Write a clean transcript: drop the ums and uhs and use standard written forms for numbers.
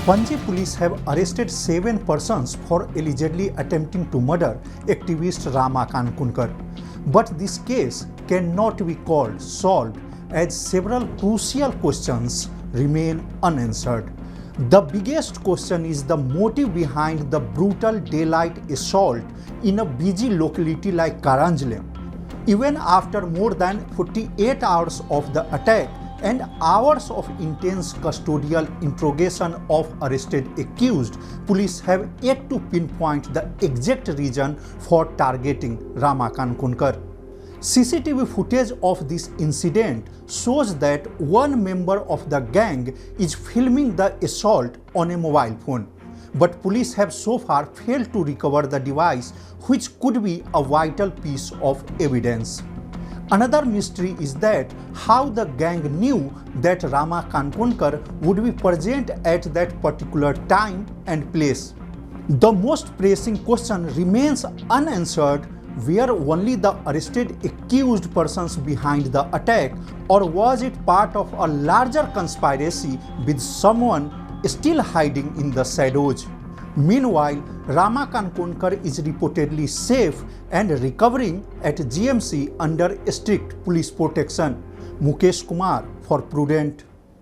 Panaji police have arrested 7 persons for allegedly attempting to murder activist Rama Kankonkar. But this case cannot be called solved as several crucial questions remain unanswered. The biggest question is the motive behind the brutal daylight assault in a busy locality like Caranzalem. Even after more than 48 hours of the attack and hours of intense custodial interrogation of arrested accused, police have yet to pinpoint the exact reason for targeting Rama Kankonkar. CCTV footage of this incident shows that one member of the gang is filming the assault on a mobile phone. But police have so far failed to recover the device, which could be a vital piece of evidence. Another mystery is that how the gang knew that Rama Kankonkar would be present at that particular time and place. The most pressing question remains unanswered: were only the arrested accused persons behind the attack, or was it part of a larger conspiracy with someone still hiding in the shadows? Meanwhile, Rama Kankonkar is reportedly safe and recovering at GMC under strict police protection. Mukesh Kumar for Prudent.